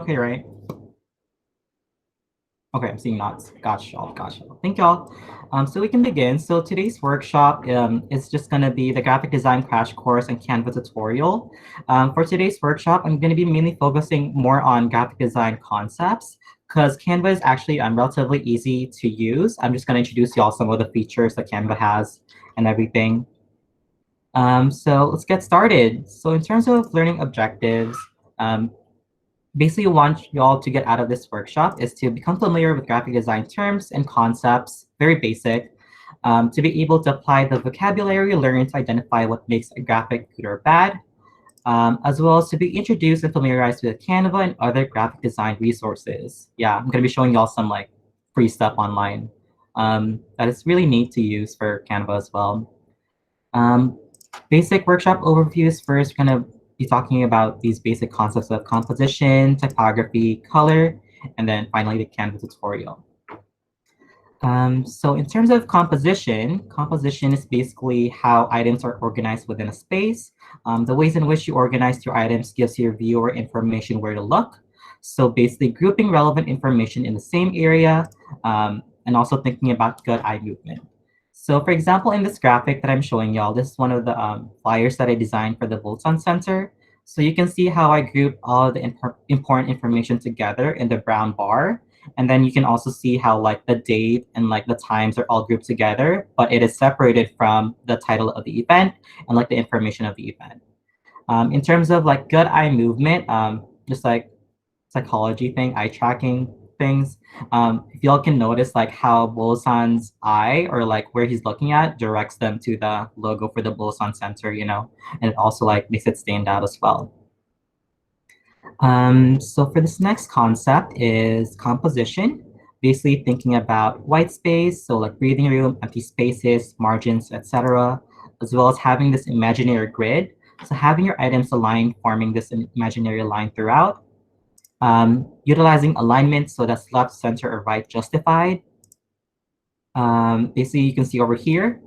Okay, right? Okay, I'm seeing nods. Gotcha, y'all. Gotcha. Thank y'all. So we can begin. So today's workshop is just going to be the graphic design crash course and Canva tutorial. For today's workshop, I'm going to be mainly focusing more on graphic design concepts because Canva is actually relatively easy to use. I'm just going to introduce y'all some of the features that Canva has and everything. So let's get started. So in terms of learning objectives, basically want y'all to get out of this workshop is to become familiar with graphic design terms and concepts, very basic, to be able to apply the vocabulary learned to identify what makes a graphic good or bad, as well as to be introduced and familiarized with Canva and other graphic design resources. Yeah, I'm going to be showing y'all some like free stuff online that is really neat to use for Canva as well. Um, Basic workshop overviews first, we're going to be talking about these basic concepts of composition, typography, color, and then finally the Canva tutorial. So in terms of composition, composition is basically how items are organized within a space. The ways in which you organize your items gives your viewer information where to look. So basically grouping relevant information in the same area and also thinking about good eye movement. So for example, in this graphic that I'm showing y'all, this is one of the flyers that I designed for the Voltron Center. So you can see how I group all the important information together in the brown bar. And then you can also see how like the date and like the times are all grouped together, but it is separated from the title of the event and like the information of the event. In terms of like good eye movement, just like psychology thing, eye tracking things, if y'all can notice like how Bulosan's eye or like where he's looking at directs them to the logo for the Bulosan Center, you know, and it also like makes it stand out as well. So for this next concept is composition, basically thinking about white space, so like breathing room, empty spaces, margins, etc., as well as having this imaginary grid. So having your items aligned, forming this imaginary line throughout. Utilizing alignment, so that's left, center, or right justified. Basically, you can see over here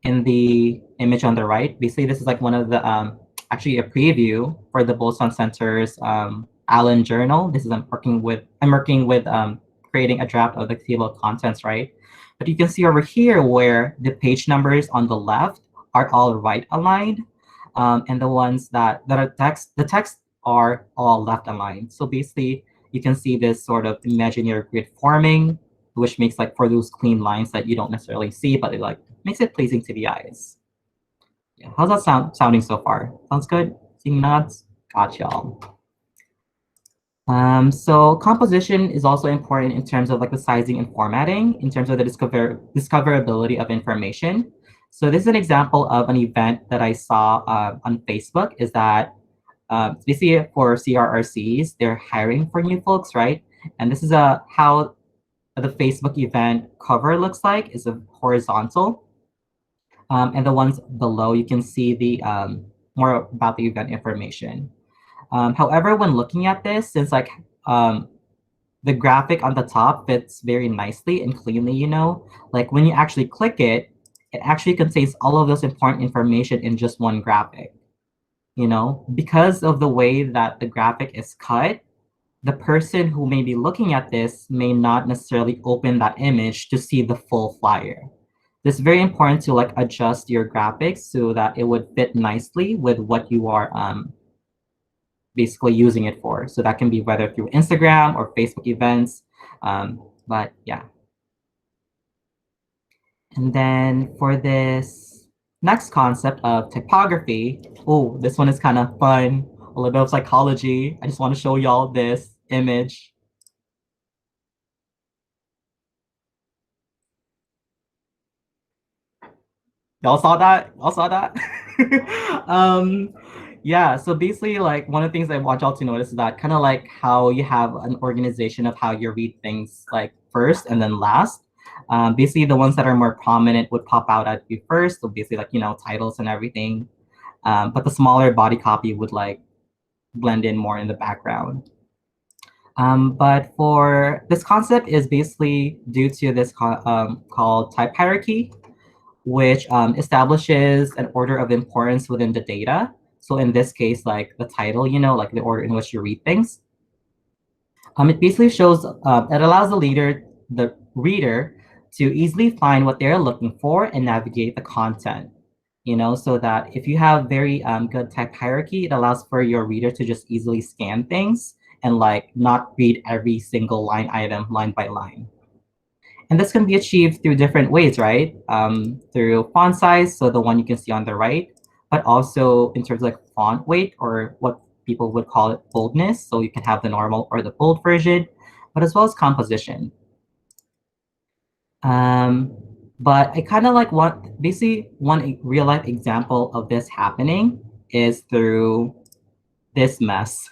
in the image on the right, basically this is like one of the, actually a preview for the Bolson Center's Allen journal. This is I'm working with creating a draft of the table of contents, right? But you can see over here where the page numbers on the left are all right aligned, and the ones that are the text are all left aligned. So basically, you can see this sort of imaginary grid forming, which makes like for those clean lines that you don't necessarily see, but it like makes it pleasing to the eyes. Yeah, how's that sounding so far? Sounds good? Seeing nods? Got y'all. So composition is also important in terms of like the sizing and formatting, in terms of the discoverability of information. So this is an example of an event that I saw on Facebook, is that basically for CRRCs, they're hiring for new folks, right? And this is how the Facebook event cover looks like, is a horizontal. And the ones below, you can see the more about the event information. However, when looking at this, since like the graphic on the top fits very nicely and cleanly, you know, like when you actually click it, it actually contains all of those important information in just one graphic. You know, because of the way that the graphic is cut, the person who may be looking at this may not necessarily open that image to see the full flyer. It's very important to like adjust your graphics so that it would fit nicely with what you are basically using it for. So that can be whether through Instagram or Facebook events. But yeah. And then for this next concept of typography, oh, this one is kind of fun, a little bit of psychology. I just want to show y'all this image. Y'all saw that? Y'all saw that? Yeah, so basically, like one of the things I want y'all to notice is that kind of like how you have an organization of how you read things like first and then last. Basically, the ones that are more prominent would pop out at you first. So basically, like, you know, titles and everything. But the smaller body copy would like blend in more in the background. But for this concept is basically due to this called type hierarchy, which establishes an order of importance within the data. So in this case, like the title, you know, like the order in which you read things. It basically shows, it allows the reader to easily find what they're looking for and navigate the content, so that if you have very good type hierarchy, it allows for your reader to just easily scan things and like not read every single line item line by line. And this can be achieved through different ways, right? Through font size, so the one you can see on the right, but also in terms of like font weight, or what people would call it boldness. So you can have the normal or the bold version, but as well as composition. Um, but I kind of like basically one real life example of this happening is through this mess.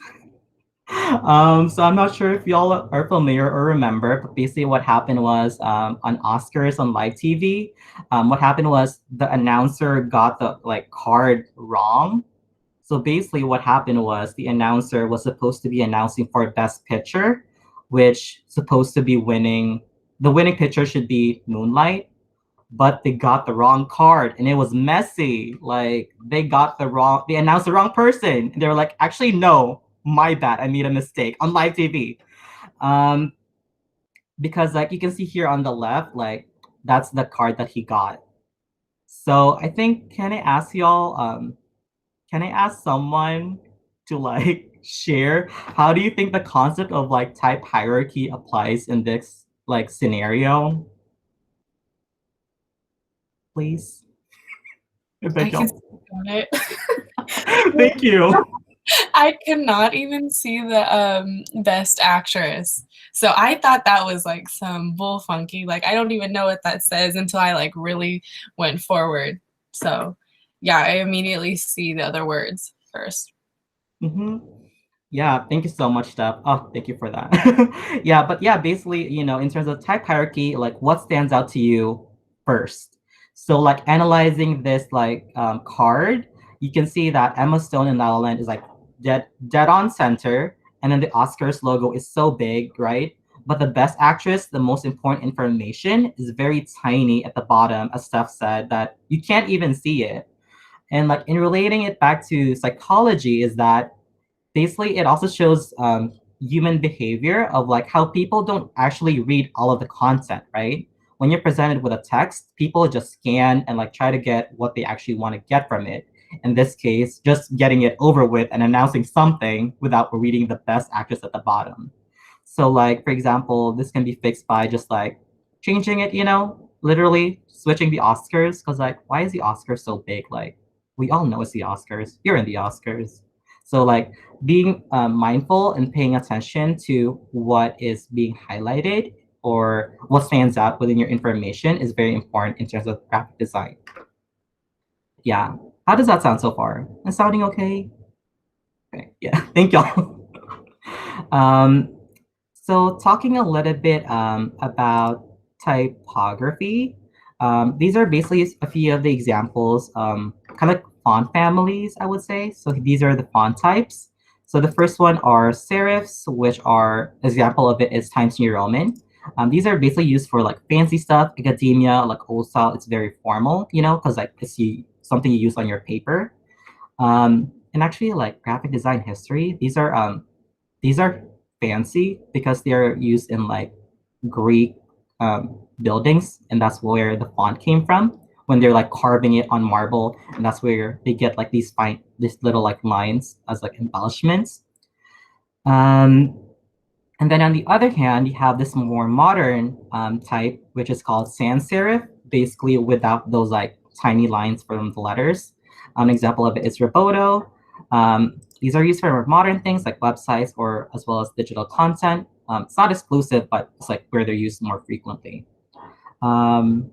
So I'm not sure if y'all are familiar or remember, but basically what happened was on Oscars on live TV, what happened was the announcer got the like card wrong. So basically what happened was the announcer was supposed to be announcing for Best Picture, which supposed to be winning. The winning picture should be Moonlight, but they got the wrong card and it was messy. Like they announced the wrong person. And they were like, actually, no, my bad. I made a mistake on live TV. Um, because like you can see here on the left, like that's the card that he got. So I think, can I ask someone to like share how do you think the concept of like type hierarchy applies in this like scenario, please? If I I can don't. speak on it. Thank you. I could not even see the best actress. So I thought that was like some bull funky. Like I don't even know what that says until I like really went forward. So yeah, I immediately see the other words first. Hmm. Yeah, thank you so much, Steph. Oh, thank you for that. Yeah, but yeah, basically, in terms of type hierarchy, like what stands out to you first? So like analyzing this like card, you can see that Emma Stone in La La Land is like dead on center, and then the Oscars logo is so big, right? But the best actress, the most important information is very tiny at the bottom, as Steph said, that you can't even see it. And like in relating it back to psychology, is that basically it also shows human behavior of like how people don't actually read all of the content, right? When you're presented with a text, people just scan and like try to get what they actually want to get from it. In this case, just getting it over with and announcing something without reading the best actress at the bottom. So like, for example, this can be fixed by just like changing it, literally switching the Oscars. Cause like, why is the Oscars so big? Like, we all know it's the Oscars. You're in the Oscars. So like being mindful and paying attention to what is being highlighted or what stands out within your information is very important in terms of graphic design. Yeah. How does that sound so far? Is sounding okay? Okay. Yeah. Thank y'all. um, So talking a little bit about typography, these are basically a few of the examples, kind of like font families, I would say. So these are the font types. So the first one are serifs, which are example of it is Times New Roman. These are basically used for like fancy stuff, academia, like old style. It's very formal, because like something you use on your paper. And actually, like graphic design history, these are fancy because they're used in like Greek buildings, and that's where the font came from when they're like carving it on marble, and that's where they get like these little like lines as like embellishments. Um, and then on the other hand, you have this more modern type, which is called sans serif, basically without those like tiny lines from the letters. An example of it is Roboto. These are used for modern things like websites or as well as digital content. It's not exclusive, but it's like where they're used more frequently. Um,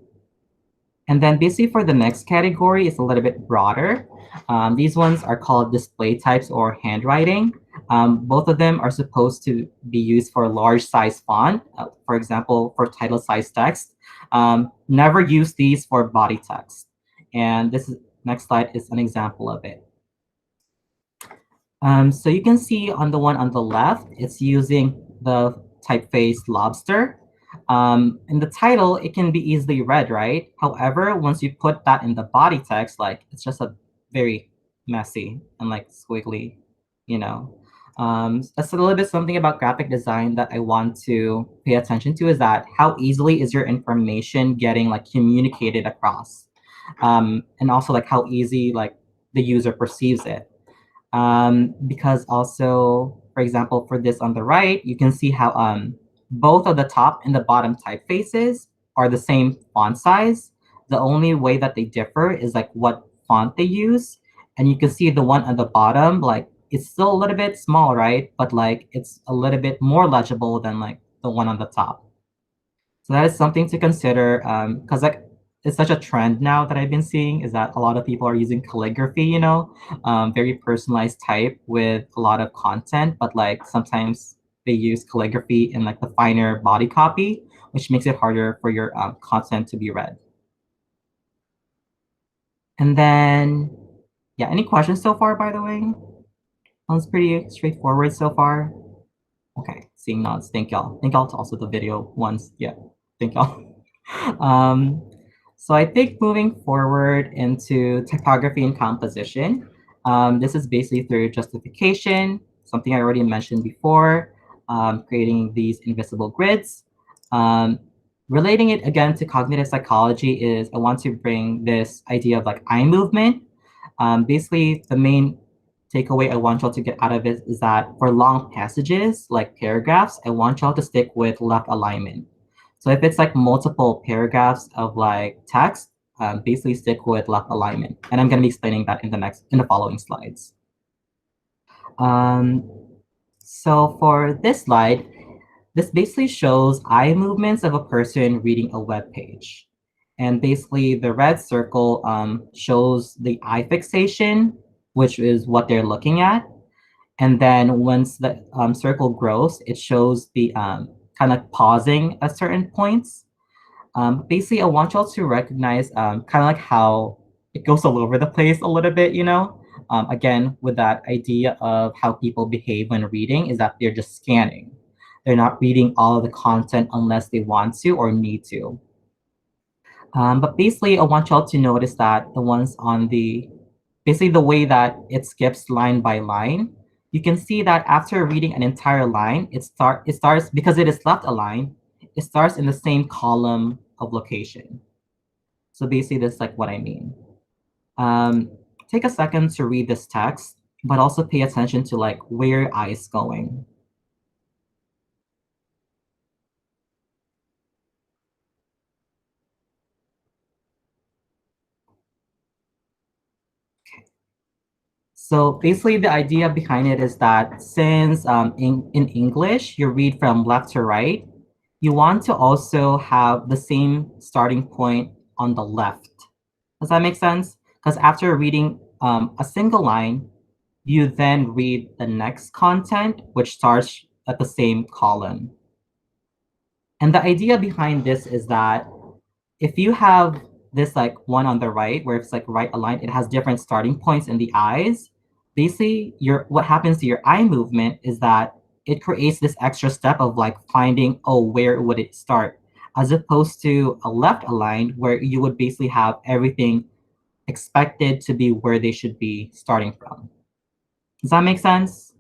and then basically for the next category, it's a little bit broader. These ones are called display types or handwriting. Both of them are supposed to be used for large size font. For example, for title size text. Never use these for body text. And next slide is an example of it. So you can see on the one on the left, it's using the typeface lobster. In the title, it can be easily read, right? However, once you put that in the body text, like it's just a very messy and like squiggly, you know. That's a little bit something about graphic design that I want to pay attention to is that how easily is your information getting like communicated across, and also like how easy like the user perceives it. Because also, for example, for this on the right, you can see how both of the top and the bottom typefaces are the same font size. The only way that they differ is like what font they use. And you can see the one at the bottom, like it's still a little bit small, right? But like it's a little bit more legible than like the one on the top. So that is something to consider because like it's such a trend now that I've been seeing is that a lot of people are using calligraphy, very personalized type with a lot of content, but like sometimes they use calligraphy in like the finer body copy, which makes it harder for your content to be read. And then, yeah, any questions so far, by the way? Sounds pretty straightforward so far. Okay, seeing nods. Thank y'all. Thank y'all to also the video ones. Yeah, thank y'all. Um, so I think moving forward into typography and composition, this is basically through justification, something I already mentioned before, creating these invisible grids. Um, Relating it again to cognitive psychology is I want to bring this idea of like eye movement. Basically, the main takeaway I want y'all to get out of it is that for long passages, like paragraphs, I want y'all to stick with left alignment. So if it's like multiple paragraphs of like text, basically stick with left alignment. And I'm going to be explaining that in the following slides. Um, so for this slide, this basically shows eye movements of a person reading a web page. And basically the red circle shows the eye fixation, which is what they're looking at. And then once the circle grows, it shows the kind of pausing at certain points. Basically, I want y'all to recognize kind of like how it goes all over the place a little bit, Again, with that idea of how people behave when reading is that they're just scanning. They're not reading all of the content unless they want to or need to. But basically, I want y'all to notice that the ones on basically the way that it skips line by line, you can see that after reading an entire line, it starts because it is left aligned, it starts in the same column of location. So basically, that's like what I mean. Take a second to read this text, but also pay attention to like where your eye is going. So basically, the idea behind it is that since in English, you read from left to right, you want to also have the same starting point on the left. Does that make sense? Because after reading a single line, you then read the next content, which starts at the same column. And the idea behind this is that if you have this like one on the right, where it's like right aligned, it has different starting points in the eyes. Basically, what happens to your eye movement is that it creates this extra step of like finding, oh, where would it start? As opposed to a left aligned, where you would basically have everything expected to be where they should be starting from. Does that make sense?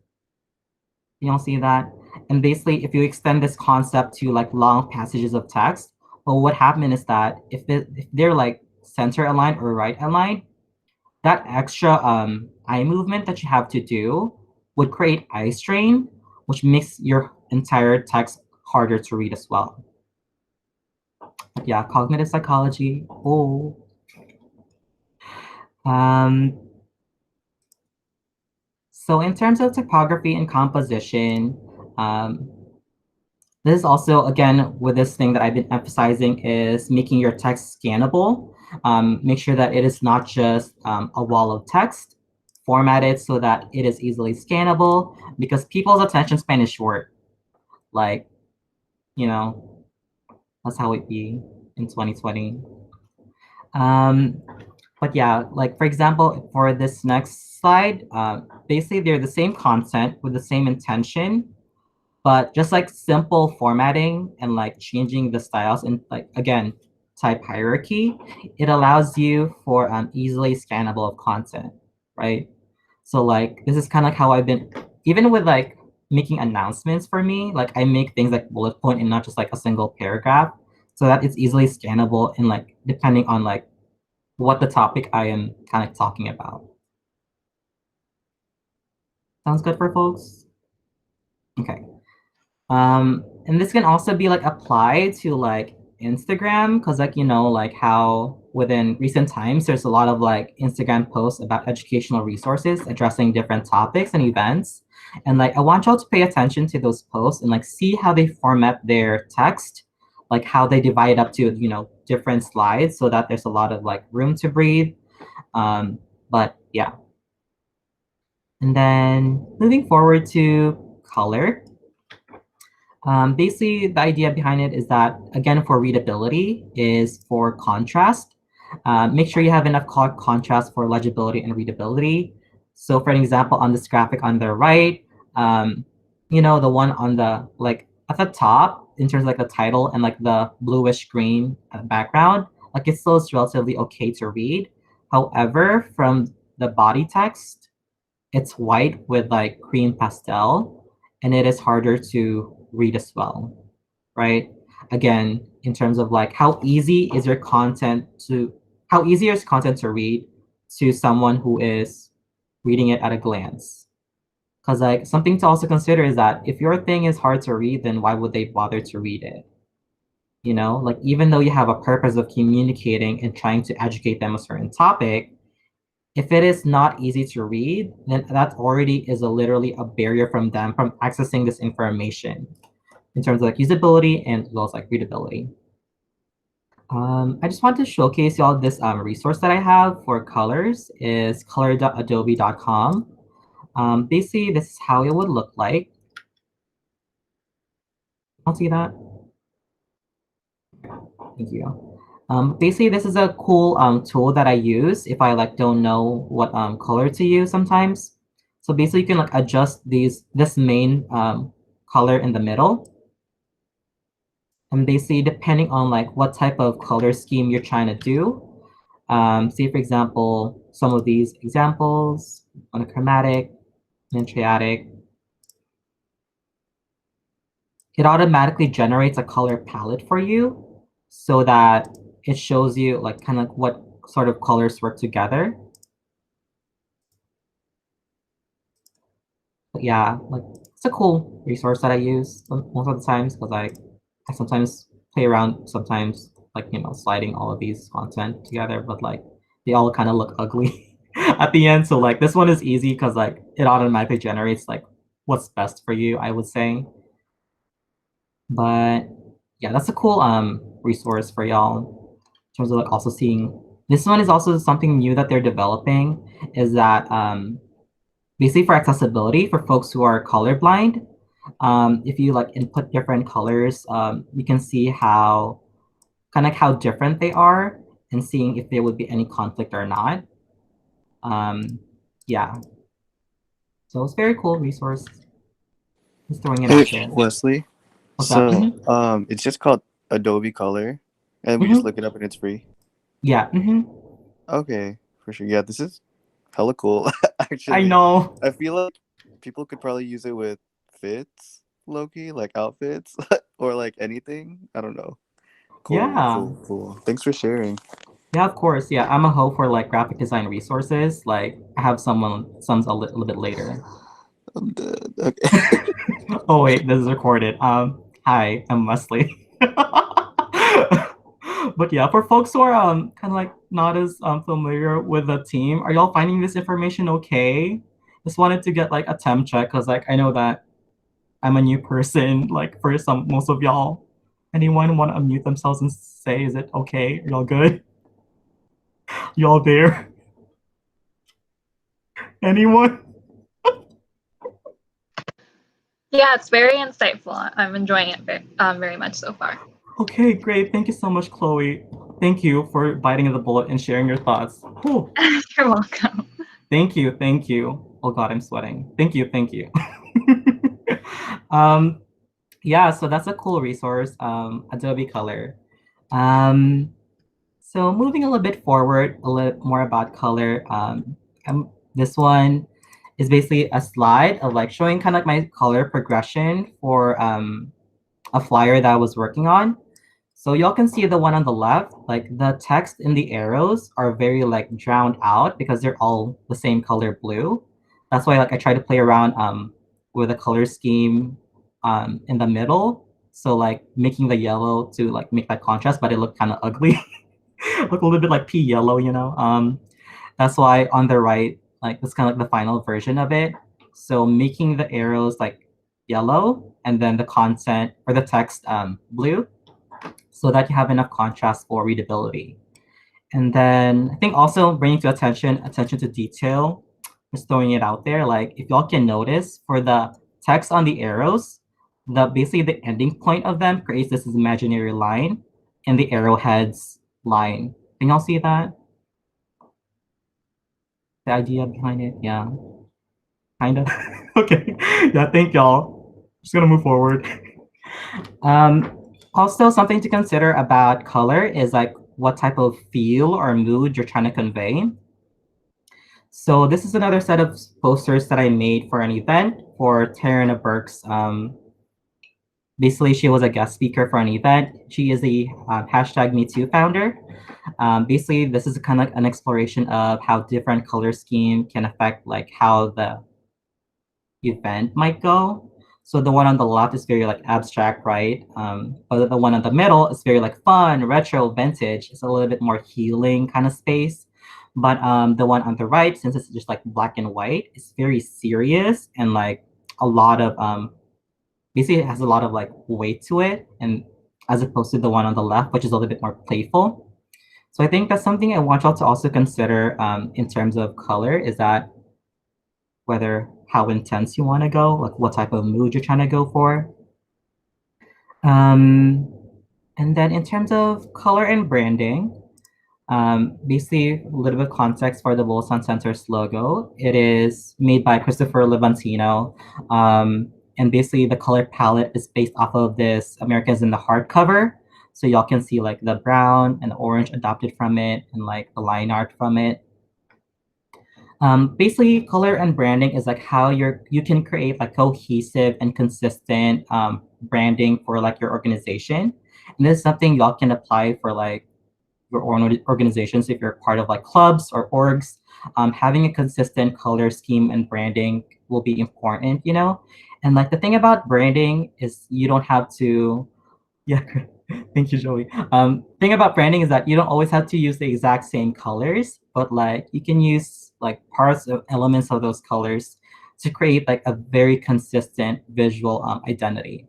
You don't see that? And basically, if you extend this concept to like long passages of text, well, what happened is that if they're like center aligned or right aligned, that extra eye movement that you have to do would create eye strain, which makes your entire text harder to read as well. Yeah, cognitive psychology. Oh. So in terms of typography and composition, this is also, again, with this thing that I've been emphasizing is making your text scannable. Make sure that it is not just a wall of text, format it so that it is easily scannable because people's attention span is short. Like, that's how it be in 2020. But yeah, like for example, for this next slide, basically they're the same content with the same intention, but just like simple formatting and like changing the styles and like, again, type hierarchy, it allows you for easily scannable of content, right? So like, this is kind of like how I've been even with like making announcements for me, like I make things like bullet point and not just like a single paragraph, so that it's easily scannable and like depending on like what the topic I am kind of talking about. Sounds good for folks? Okay. And this can also be like applied to like Instagram, because like like how within recent times there's a lot of like Instagram posts about educational resources addressing different topics and events. And like I want y'all to pay attention to those posts and like see how they format their text, like how they divide up to different slides so that there's a lot of like room to breathe. But yeah. And then moving forward to color. Basically, the idea behind it is that, again, for readability is for contrast. Make sure you have enough contrast for legibility and readability. So for an example, on this graphic on the right, the one on the, like at the top, in terms of like the title and like the bluish green background, like it still is relatively okay to read. However, from the body text, it's white with like cream pastel, and it is harder to read as well, right? Again, in terms of like how easy is your content to how easy is content to read to someone who is reading it at a glance. Because like something to also consider is that if your thing is hard to read, then why would they bother to read it? Like even though you have a purpose of communicating and trying to educate them a certain topic, if it is not easy to read, then that already is literally a barrier from them from accessing this information in terms of like usability and as well as like readability. I just want to showcase y'all this resource that I have for colors is color.adobe.com. Basically, this is how it would look like. I'll see that. Thank you. Basically, this is a cool tool that I use if I like don't know what color to use sometimes. So basically, you can like adjust this main color in the middle, and basically depending on like what type of color scheme you're trying to do. Say for example, some of these examples: monochromatic, triadic. It automatically generates a color palette for you so that it shows you like kind of like what sort of colors work together. But yeah, like it's a cool resource that I use most of the times because I sometimes play around sometimes like sliding all of these content together, but like they all kind of look ugly at the end. So like this one is easy because like it automatically generates like what's best for you, I would say. But yeah, that's a cool resource for y'all in terms of like also seeing. This one is also something new that they're developing is that basically for accessibility for folks who are colorblind, if you like input different colors, you can see how kind of like how different they are and seeing if there would be any conflict or not. Yeah, so it's a very cool resource. Just throwing it Hey, out there. Wesley. What's up? So, it's just called Adobe Color, and we just look it up and it's free. Yeah. Okay, for sure. Yeah, this is hella cool. Actually, I know. I feel like people could probably use it with fits, low-key, like outfits, or like anything. I don't know. Cool, Yeah. cool, cool. Thanks for sharing. Yeah, of course. Yeah, I'm a hoe for like graphic design resources. Like I have some a little bit later. I'm dead. Okay. Oh wait, this is recorded. Hi, I'm Wesley. But yeah, for folks who are kind of like not as familiar with the team, are y'all finding this information okay? Just wanted to get like a temp check because like I know that I'm a new person. Like for some most of y'all, anyone want to unmute themselves and say, is it okay? Are y'all good? Y'all there? Anyone? Yeah, it's very insightful. I'm enjoying it very much so far. Okay, great. Thank you so much, Chloe. Thank you for biting the bullet and sharing your thoughts. Whew. You're welcome. Thank you, thank you. Oh God, I'm sweating. Thank you, thank you. um, yeah, so that's a cool resource, Adobe Color. So moving a little bit forward, a little more about color. This one is basically a slide of like showing kind of like my color progression for a flyer that I was working on. So y'all can see the one on the left, like the text in the arrows are very like drowned out because they're all the same color blue. That's why like I try to play around with a color scheme in the middle. So like making the yellow to like make that contrast, but it looked kind of ugly. Look a little bit like pea yellow, you know. That's why on the right, like that's kind of like the final version of it. So making the arrows like yellow and then the content or the text blue so that you have enough contrast for readability. And then I think also bringing to attention to detail, just throwing it out there. Like if y'all can notice for the text on the arrows, the basically the ending point of them creates this imaginary line and the arrowheads line. Can y'all see that? The idea behind it? Yeah. Kind of. Okay. Yeah, thank y'all. Just gonna move forward. Also, something to consider about color is like what type of feel or mood you're trying to convey. So this is another set of posters that I made for an event for Tarana Burke's. Basically, she was a guest speaker for an event. She is the hashtag #MeToo founder. Basically, this is kind of like an exploration of how different color scheme can affect like how the event might go. So the one on the left is very like abstract, right? But the one on the middle is very like fun, retro, vintage. It's a little bit more healing kind of space. But the one on the right, since it's just like black and white, it's very serious and like a lot of basically it has a lot of like weight to it, and as opposed to the one on the left, which is a little bit more playful. So I think that's something I want y'all to also consider in terms of color is that whether how intense you want to go, like what type of mood you're trying to go for. And then in terms of color and branding, basically a little bit of context for the Bulls on Center's logo. It is made by Christopher Levantino. And basically the color palette is based off of this Americans in the hardcover. So y'all can see like the brown and the orange adopted from it and like the line art from it. Basically, color and branding is like how you can create like cohesive and consistent branding for like your organization. And this is something y'all can apply for like your own organizations if you're part of like clubs or orgs. Having a consistent color scheme and branding will be important, you know? And like the thing about branding is you don't have to, yeah, thank you, Joey. Thing about branding is that you don't always have to use the exact same colors, but like you can use like parts of elements of those colors to create like a very consistent visual identity.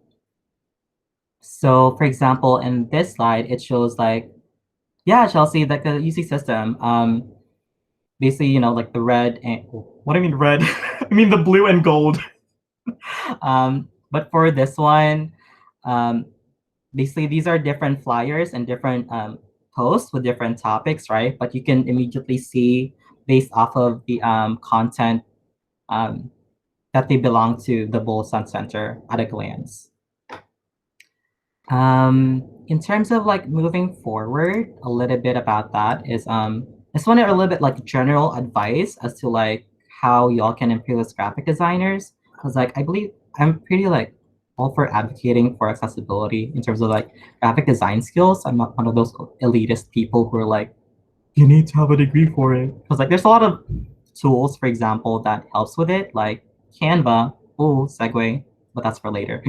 So for example, in this slide, it shows like, yeah, Chelsea, like the UC system. Basically, you know, like the red and what do I mean red? I mean the blue and gold. But for this one, basically these are different flyers and different posts with different topics, right? But you can immediately see based off of the content that they belong to the Bull Sun Center at a glance. In terms of like moving forward, a little bit about that is I just wanted a little bit like general advice as to like how y'all can improve as graphic designers. Because like I believe I'm pretty like all for advocating for accessibility in terms of like graphic design skills. I'm not one of those elitist people who are like, you need to have a degree for it. Because like there's a lot of tools, for example, that helps with it, like Canva. Oh, segue, but that's for later.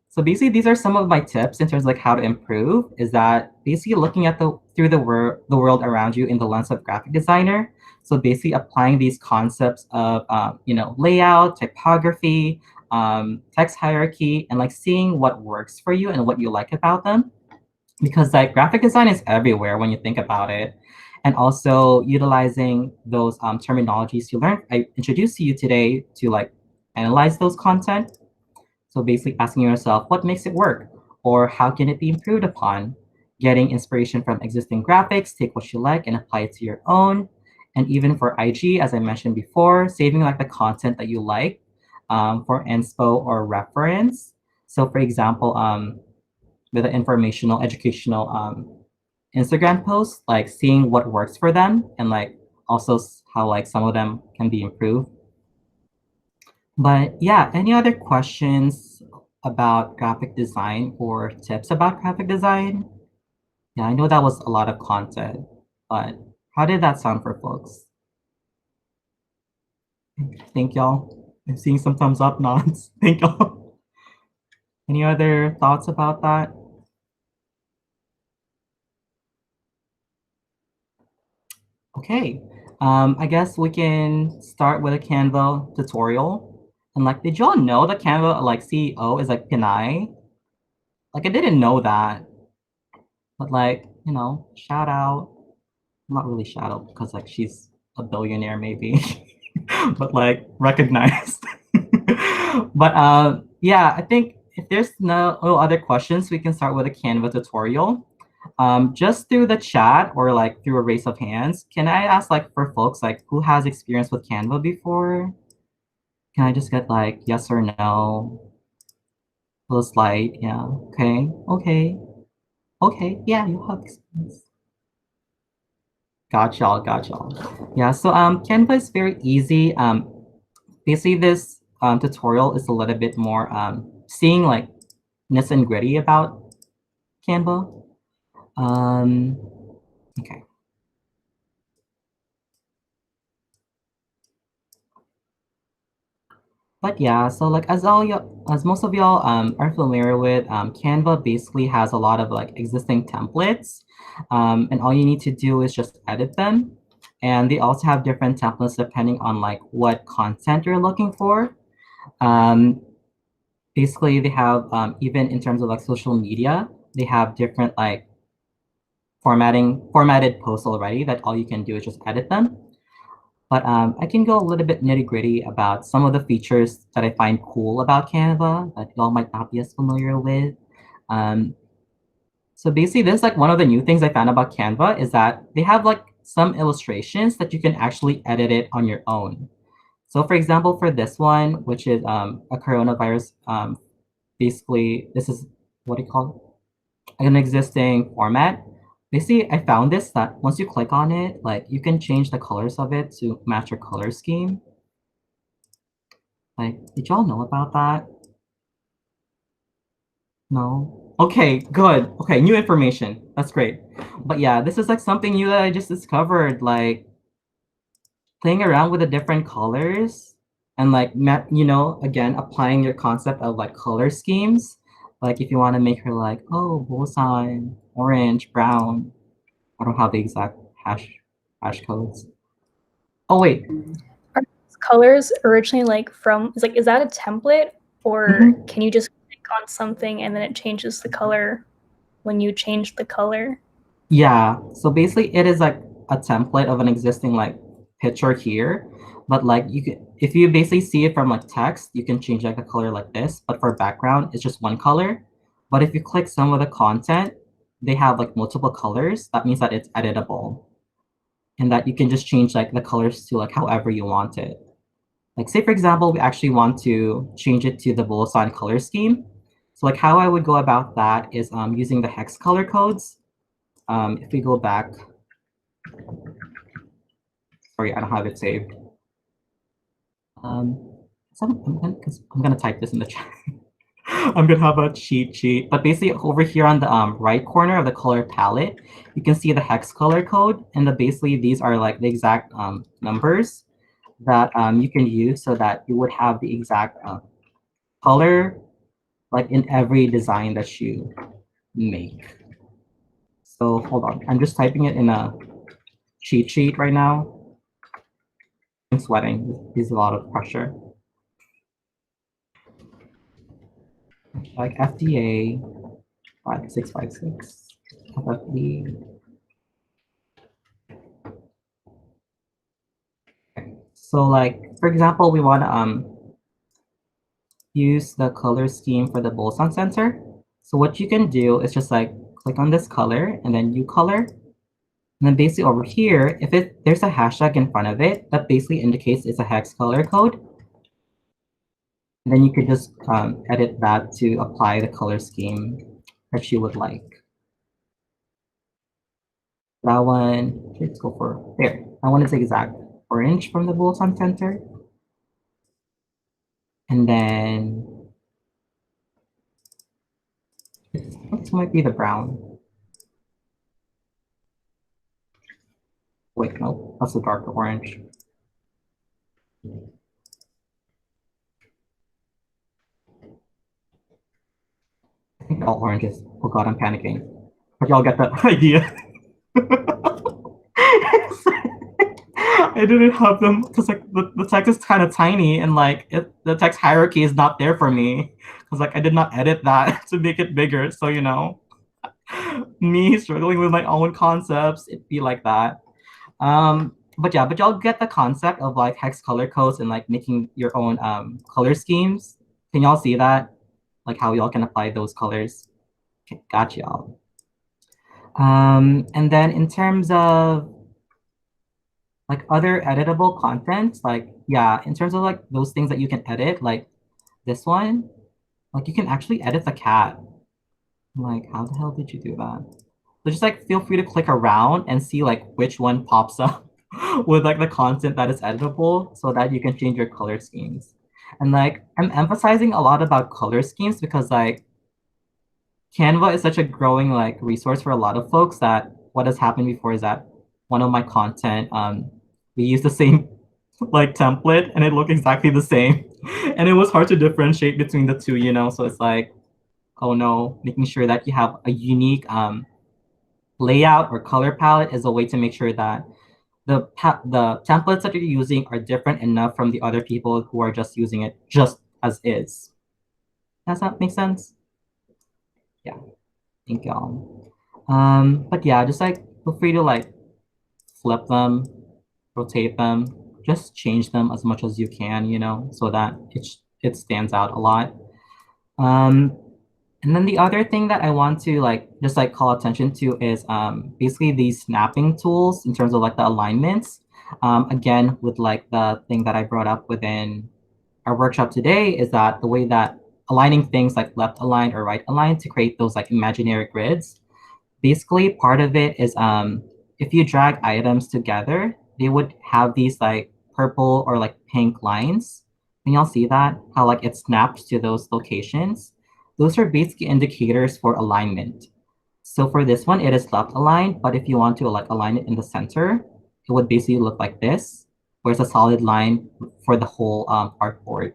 So basically, these are some of my tips in terms of like how to improve. Is that basically looking at through the world around you in the lens of graphic designer. So basically applying these concepts of you know, layout, typography, text hierarchy, and like seeing what works for you and what you like about them. Because like graphic design is everywhere when you think about it. And also utilizing those terminologies you learned, I introduced to you today to like analyze those content. So basically asking yourself, what makes it work? Or how can it be improved upon? Getting inspiration from existing graphics, take what you like and apply it to your own. And even for IG, as I mentioned before, saving like the content that you like for inspo or reference. So for example, with an informational, educational Instagram posts, like seeing what works for them and like also how like some of them can be improved. But yeah, any other questions about graphic design or tips about graphic design? Yeah, I know that was a lot of content, but how did that sound for folks? Thank y'all. I'm seeing some thumbs up nods. Thank y'all. Any other thoughts about that? Okay, I guess we can start with a Canva tutorial. And like, did y'all know the Canva like CEO is like Pinay? Like, I didn't know that, but like, you know, shout out. Not really shout out because like she's a billionaire maybe, but like recognized. But yeah, I think if there's no other questions, we can start with a Canva tutorial. Just through the chat or like through a raise of hands, can I ask like for folks like who has experience with Canva before? Can I just get like yes or no? Little slide, yeah. Okay, okay, okay. Yeah, you have experience. Got y'all, got y'all. Yeah, so Canva is very easy. Basically this tutorial is a little bit more seeing like nits and gritty about Canva. Okay. But yeah, so like as most of y'all are familiar with, Canva basically has a lot of like existing templates, and all you need to do is just edit them. And they also have different templates depending on like what content you're looking for. Um, Basically, they have even in terms of like social media, they have different like formatted posts already that all you can do is just edit them. But I can go a little bit nitty gritty about some of the features that I find cool about Canva that y'all might not be as familiar with. Um, so basically, this is like one of the new things I found about Canva is that they have like some illustrations that you can actually edit it on your own. So for example, for this one, which is a coronavirus, basically this is what do you call it? An existing format. Basically, I found this that once you click on it, like you can change the colors of it to match your color scheme. Like, did y'all know about that? No? Okay, good. Okay, new information. That's great. But yeah, this is like something new that I just discovered, like playing around with the different colors and like, you know, again, applying your concept of like color schemes. Like if you want to make her like, oh, bullseye, orange, brown. I don't have the exact hash codes. Oh wait. Are these colors originally like from is that a template or can you just click on something and then it changes the color when you change the color? Yeah. So basically it is like a template of an existing like picture here. But like you can if you basically see it from like text, you can change like the color like this. But for background, it's just one color. But if you click some of the content, they have like multiple colors. That means that it's editable. And that you can just change like the colors to like however you want it. Like say for example, we actually want to change it to the bullseye color scheme. So like how I would go about that is using the hex color codes. If we go back, sorry, I don't have it saved. So I'm gonna type this in the chat. I'm gonna have a cheat sheet, but basically over here on the right corner of the color palette, you can see the hex color code, and basically these are like the exact numbers that you can use so that you would have the exact color like in every design that you make. So hold on, I'm just typing it in a cheat sheet right now. I'm sweating, there's a lot of pressure. Like FDA 5656, FFE. Okay. So like, for example, we want to use the color scheme for the boson sensor. So what you can do is just like click on this color and then new color. And then basically over here, if there's a hashtag in front of it, that basically indicates it's a hex color code. And then you could just edit that to apply the color scheme that you would like. That one, let's go for there. I want to take exact orange from the bullseye center. And then this might be the brown. Wait, no, that's the darker orange. I think all oranges. Oh god, I'm panicking. But y'all get the idea. I didn't have them because like the text is kind of tiny and like the text hierarchy is not there for me because like I did not edit that to make it bigger. So you know, me struggling with my own concepts, it'd be like that. But yeah, but y'all get the concept of like hex color codes and like making your own color schemes. Can y'all see that? Like how y'all can apply those colors. Okay, got y'all. And then in terms of like other editable content, like yeah, in terms of like those things that you can edit, like this one, like you can actually edit the cat. I'm like, how the hell did you do that? So just like feel free to click around and see like which one pops up with like the content that is editable so that you can change your color schemes. And like I'm emphasizing a lot about color schemes because like Canva is such a growing like resource for a lot of folks that what has happened before is that one of my content, we use the same like template and it looked exactly the same. And it was hard to differentiate between the two, you know? So it's like, oh no, making sure that you have a unique layout or color palette is a way to make sure that the templates that you're using are different enough from the other people who are just using it just as is. Does that make sense? Yeah, thank y'all. But yeah, just like feel free to like flip them, rotate them, just change them as much as you can, you know, so that it stands out a lot. And then the other thing that I want to like just like call attention to is basically these snapping tools in terms of like the alignments. Again, with like the thing that I brought up within our workshop today is that the way that aligning things like left aligned or right aligned to create those like imaginary grids. Basically, part of it is if you drag items together, they would have these like purple or like pink lines. Can y'all see that? How like it snaps to those locations? Those are basically indicators for alignment. So for this one, it is left aligned, but if you want to like align it in the center, it would basically look like this, where it's a solid line for the whole artboard.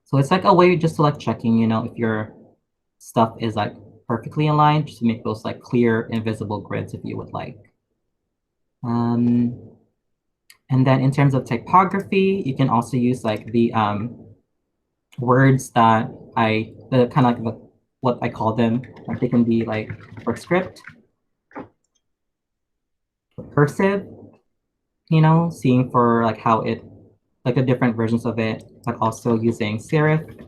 So it's like a way just to like checking, you know, if your stuff is like perfectly aligned, just to make those like clear, invisible grids if you would like. And then in terms of typography, you can also use like the words that the kind of like what I call them. Like they can be like for script, cursive, you know, seeing for like how it, like the different versions of it, but also using serif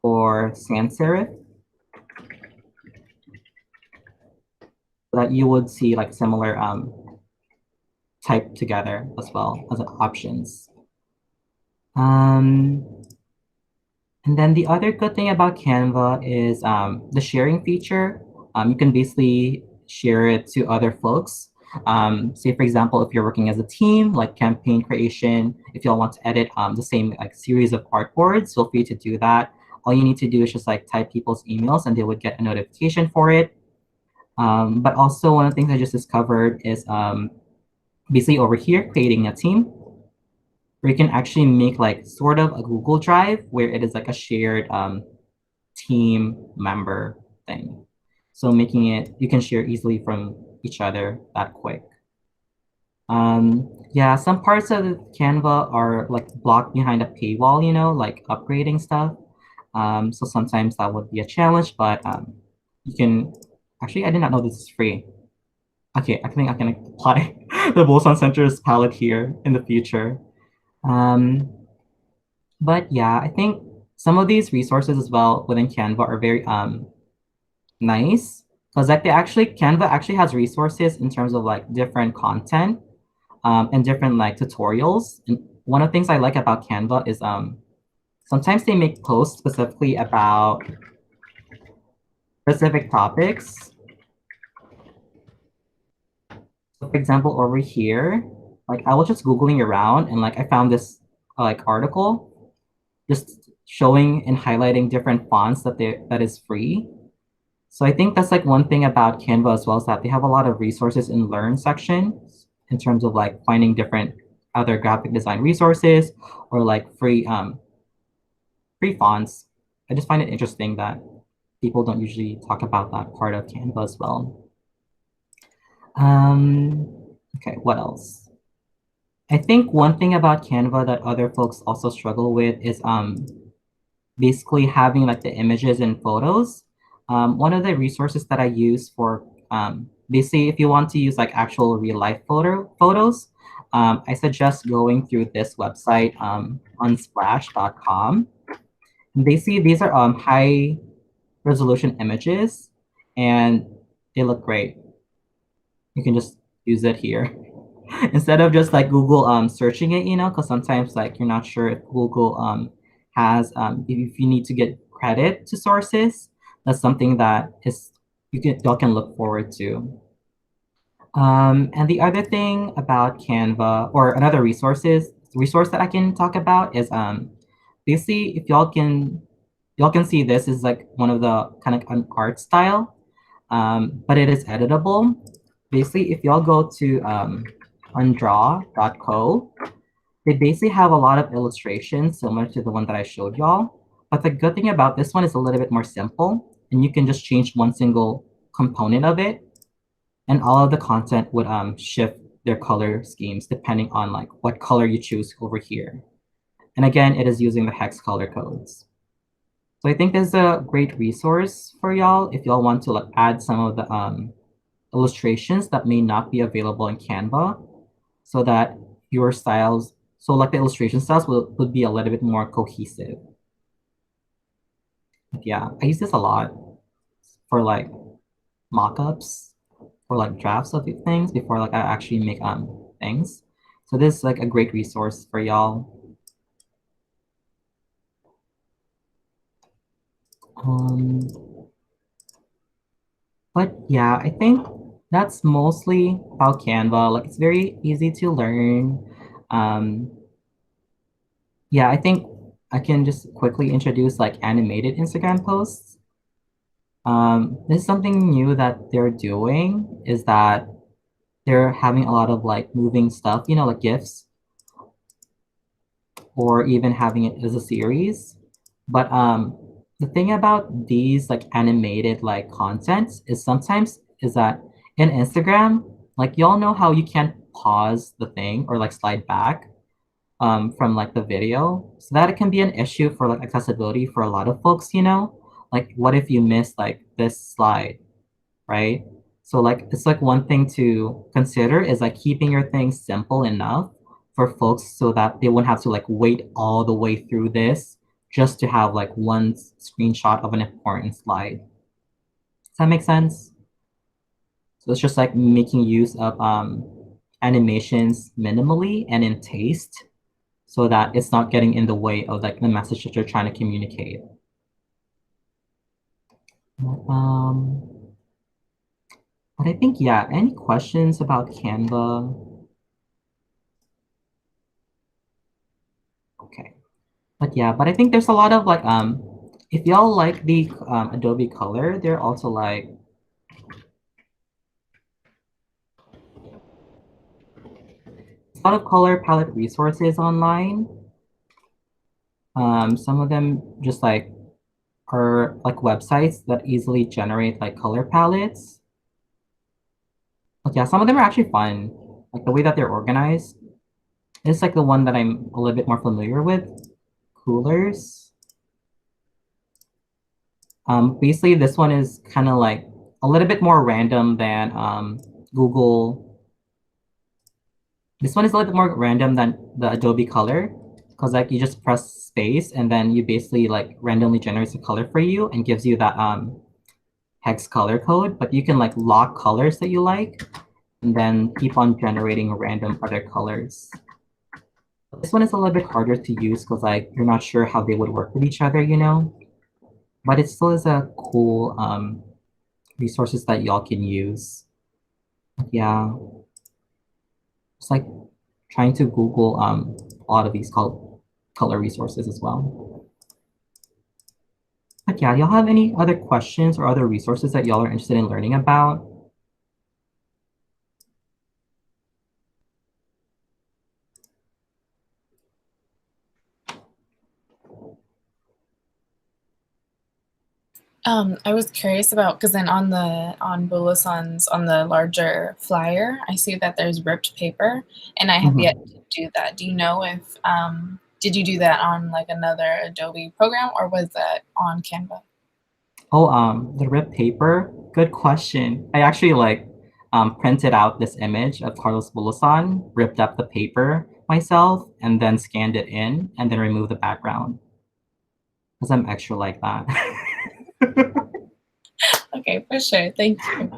or sans serif. So that you would see like similar type together as well as options. And then the other good thing about Canva is the sharing feature. You can basically share it to other folks. Say, for example, if you're working as a team, like campaign creation, if y'all want to edit the same like series of artboards, feel free to do that. All you need to do is just like type people's emails and they would get a notification for it. But also one of the things I just discovered is basically over here, creating a team, where you can actually make like sort of a Google Drive where it is like a shared team member thing. So making it, you can share easily from each other that quick. Yeah, some parts of Canva are like blocked behind a paywall, you know, like upgrading stuff. So sometimes that would be a challenge, but you can, actually, I did not know this is free. Okay, I think I can apply the Boson Center's palette here in the future. But yeah, I think some of these resources as well within Canva are very nice because like Canva actually has resources in terms of like different content and different like tutorials. And one of the things I like about Canva is sometimes they make posts specifically about specific topics. For example, over here, like I was just Googling around and like I found this like article just showing and highlighting different fonts that is free. So I think that's like one thing about Canva as well, is that they have a lot of resources in Learn section in terms of like finding different other graphic design resources or like free fonts. I just find it interesting that people don't usually talk about that part of Canva as well. Okay, what else? I think one thing about Canva that other folks also struggle with is basically having like the images and photos. One of the resources that I use for basically if you want to use like actual real life photos, I suggest going through this website, unsplash.com. Basically, these are high resolution images and they look great. You can just use it here. Instead of just like Google searching it, you know, because sometimes like you're not sure if Google has if you need to get credit to sources, that's something that is y'all can look forward to. And the other thing about Canva, or another resource that I can talk about is basically if y'all can see this is like one of the kind of an art style, but it is editable. Basically, if y'all go to undraw.co, they basically have a lot of illustrations similar to the one that I showed y'all. But the good thing about this one is a little bit more simple, and you can just change one single component of it, and all of the content would shift their color schemes depending on like what color you choose over here. And again, it is using the Hex Color Codes. So I think this is a great resource for y'all if y'all want to like add some of the illustrations that may not be available in Canva, so that your styles, so like the illustration styles would be a little bit more cohesive. But yeah, I use this a lot for like mock-ups or like drafts of things before like I actually make things. So this is like a great resource for y'all. But yeah, I think that's mostly about Canva. Like it's very easy to learn. Yeah, I think I can just quickly introduce like animated Instagram posts. This is something new that they're doing, is that they're having a lot of like moving stuff, you know, like GIFs, or even having it as a series. But the thing about these like animated like contents is sometimes is that in Instagram, like y'all know how you can't pause the thing or like slide back from like the video. So that it can be an issue for like accessibility for a lot of folks, you know? Like what if you miss like this slide, right? So like it's like one thing to consider is like keeping your things simple enough for folks so that they won't have to like wait all the way through this just to have like one screenshot of an important slide. Does that make sense? So it's just like making use of animations minimally and in taste, so that it's not getting in the way of like the message that you're trying to communicate. But I think, yeah, any questions about Canva? Okay. But yeah, but I think there's a lot of like, if y'all like the Adobe Color, they're also like, a lot of color palette resources online. Some of them just like are like websites that easily generate like color palettes. But yeah, some of them are actually fun. Like the way that they're organized. It's like the one that I'm a little bit more familiar with. Coolers. Basically, this one is kind of like a little bit more random than Google. This one is a little bit more random than the Adobe Color, because like you just press space and then you basically like randomly generates a color for you and gives you that hex color code. But you can like lock colors that you like and then keep on generating random other colors. This one is a little bit harder to use because like you're not sure how they would work with each other, you know? But it still is a cool resources that y'all can use. Yeah. just like trying to Google a lot of these color resources as well. But yeah, y'all have any other questions or other resources that y'all are interested in learning about? I was curious about, because then on Bulasan's, on the larger flyer, I see that there's ripped paper, and I have yet to do that. Do you know if did you do that on like another Adobe program, or was that on Canva? Oh, the ripped paper. Good question. I actually like printed out this image of Carlos Bulasan, ripped up the paper myself, and then scanned it in, and then removed the background. Because I'm extra like that. Okay, for sure. Thank you.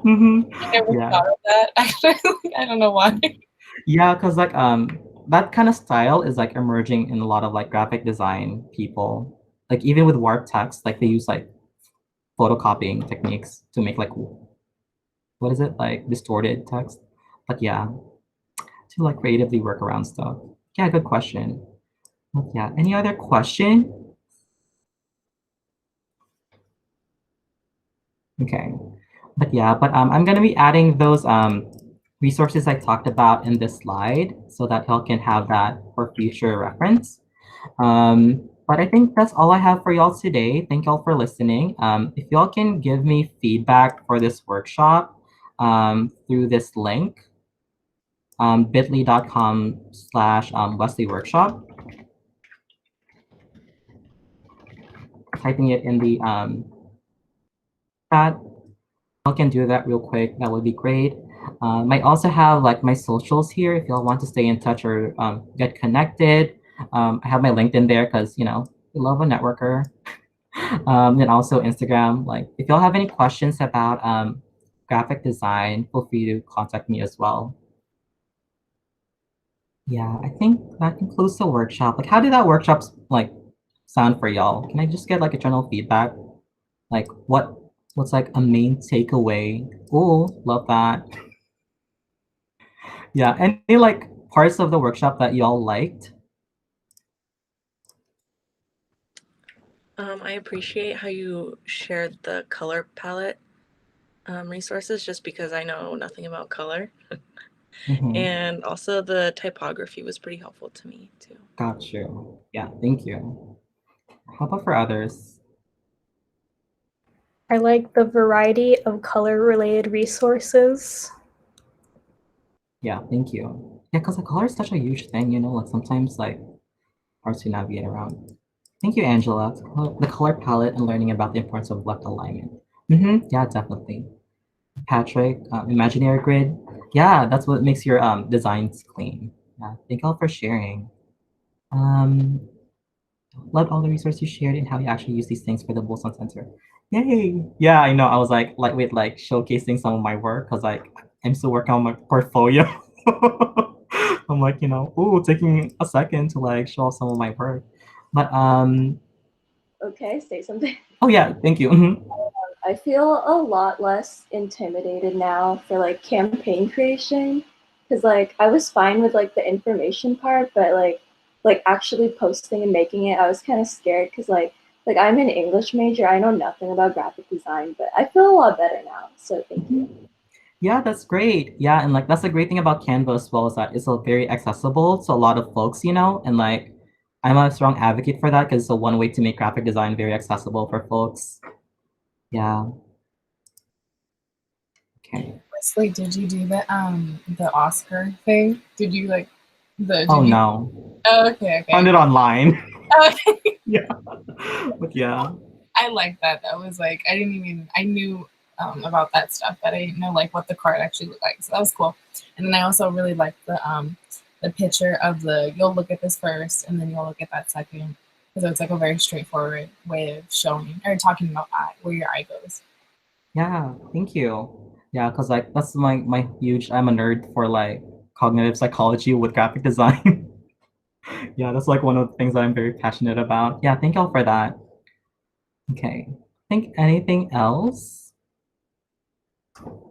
I never Yeah. thought of that. Actually, I don't know why. Yeah, because like that kind of style is like emerging in a lot of like graphic design people. Like even with warp text, like they use like photocopying techniques to make like what is it, like distorted text. But yeah, to like creatively work around stuff. Yeah, good question. But yeah, any other question? Okay. But yeah, but I'm gonna be adding those resources I talked about in this slide so that y'all can have that for future reference. But I think that's all I have for y'all today. Thank y'all for listening. If y'all can give me feedback for this workshop through this link, bit.ly.com/Wesley workshop. Typing it in the chat. Y'all can do that real quick. That would be great. Might also have like my socials here if y'all want to stay in touch or get connected. I have my LinkedIn there because, you know, we love a networker. And also Instagram. Like if y'all have any questions about graphic design, feel free to contact me as well. Yeah, I think that concludes the workshop. Like how did that workshop like sound for y'all? Can I just get like a general feedback? Like what's like a main takeaway? Oh, love that. Yeah, any like parts of the workshop that y'all liked? I appreciate how you shared the color palette resources just because I know nothing about color. And also the typography was pretty helpful to me too. Got you. Yeah, thank you. How about for others? I like the variety of color-related resources. Yeah, thank you. Yeah, because the color is such a huge thing, you know, like sometimes like hard to navigate around. Thank you, Angela. The color palette and learning about the importance of left alignment. Yeah, definitely. Patrick, imaginary grid. Yeah, that's what makes your designs clean. Yeah, thank you all for sharing. Loved all the resources you shared and how you actually use these things for the Bullsun Center. Yay! Yeah, I know. I was like lightweight, like showcasing some of my work because like I'm still working on my portfolio. I'm like, you know, ooh, taking a second to like show off some of my work. But Okay, say something. oh yeah, thank you. I feel a lot less intimidated now for like campaign creation because like I was fine with like the information part, but like actually posting and making it, I was kind of scared because like I'm an English major, I know nothing about graphic design, but I feel a lot better now. So thank you. Yeah, that's great. Yeah, and like that's the great thing about Canva as well is that it's very accessible to a lot of folks, you know, and like I'm a strong advocate for that because it's one way to make graphic design very accessible for folks. Yeah. Okay. Wesley, did you do the Oscar thing? Did you like the? Oh no. Oh, okay. Found it online. Okay. Yeah. But yeah. I like that. That was like I knew about that stuff, but I didn't know like what the card actually looked like. So that was cool. And then I also really liked the picture of you'll look at this first and then you'll look at that second. Because it's like a very straightforward way of showing or talking about where your eye goes. Yeah, thank you. Yeah, because like that's my huge I'm a nerd for like cognitive psychology with graphic design. Yeah, that's like one of the things that I'm very passionate about. Yeah, thank y'all for that. Okay. Think anything else?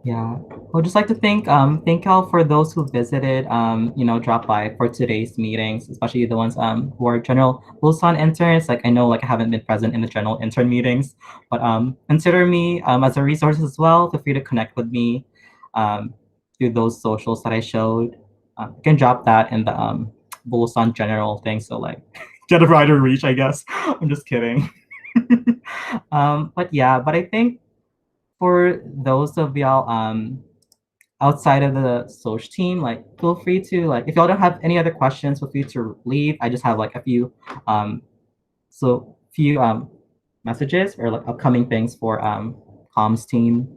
Yeah, I would just like to thank y'all for those who visited, dropped by for today's meetings, especially the ones who are general Busan interns. Like I know like I haven't been present in the general intern meetings, but consider me as a resource as well. Feel free to connect with me through those socials that I showed. You can drop that in the Busan general thing, so like get a wider reach, I guess. I'm just kidding. But yeah, but I think for those of y'all outside of the social team, like feel free to like if y'all don't have any other questions, feel free to leave. I just have like a few messages or like upcoming things for comms team.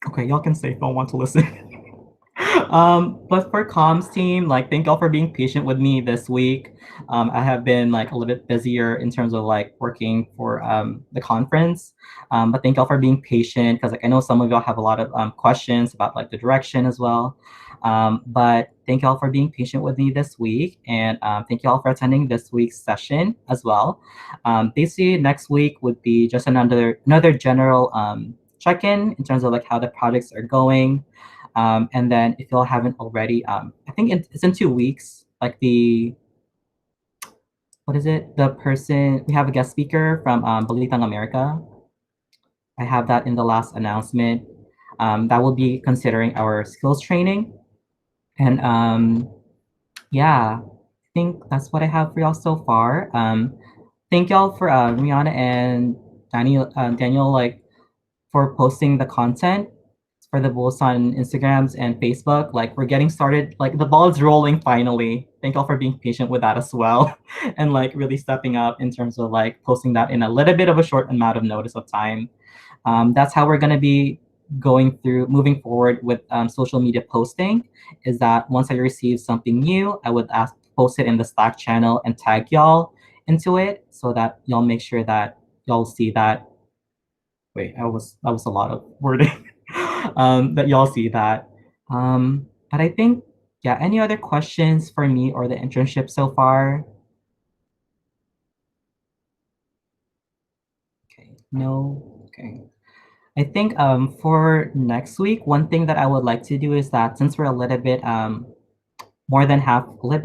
Okay, y'all can say if y'all want to listen. But for comms team, like thank y'all for being patient with me this week. I have been like a little bit busier in terms of like working for the conference. But thank y'all for being patient because like I know some of y'all have a lot of questions about like the direction as well. But thank y'all for being patient with me this week, and thank y'all for attending this week's session as well. Basically, next week would be just another general check-in in terms of like how the projects are going. And then if y'all haven't already, I think it's in 2 weeks, like what is it? The person, we have a guest speaker from Balitang America. I have that in the last announcement. That will be considering our skills training. And yeah, I think that's what I have for y'all so far. Thank y'all for Rihanna and Daniel, like for posting the content for the Bulls on Instagrams and Facebook. Like we're getting started, like the ball is rolling finally. Thank y'all for being patient with that as well. And like really stepping up in terms of like posting that in a little bit of a short amount of notice of time. That's how we're gonna be moving forward with social media posting, is that once I receive something new, I would post it in the Slack channel and tag y'all into it so that y'all make sure that y'all see that. Wait, that was a lot of wording. That y'all see that. But I think, yeah, any other questions for me or the internship so far? Okay, no, okay. I think for next week, one thing that I would like to do is that since we're a little bit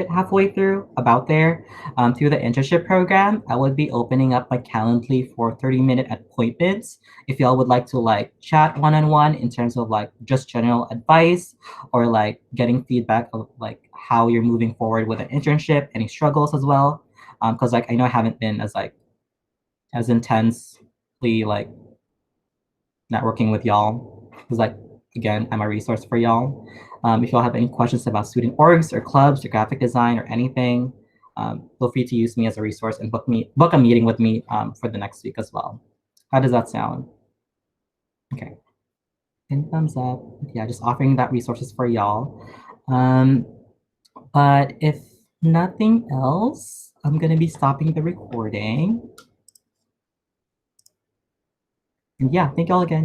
halfway through, about there, through the internship program, I would be opening up my Calendly for 30-minute appointments. If y'all would like to like chat one-on-one in terms of like just general advice or like getting feedback of like how you're moving forward with an internship, any struggles as well. Because like I know I haven't been as intensely like networking with y'all. Because like again, I'm a resource for y'all. If y'all have any questions about student orgs or clubs or graphic design or anything, feel free to use me as a resource and book a meeting with me for the next week as well. How does that sound? Okay. And thumbs up. Yeah, just offering that resources for y'all. But if nothing else, I'm gonna be stopping the recording. And yeah, thank y'all again.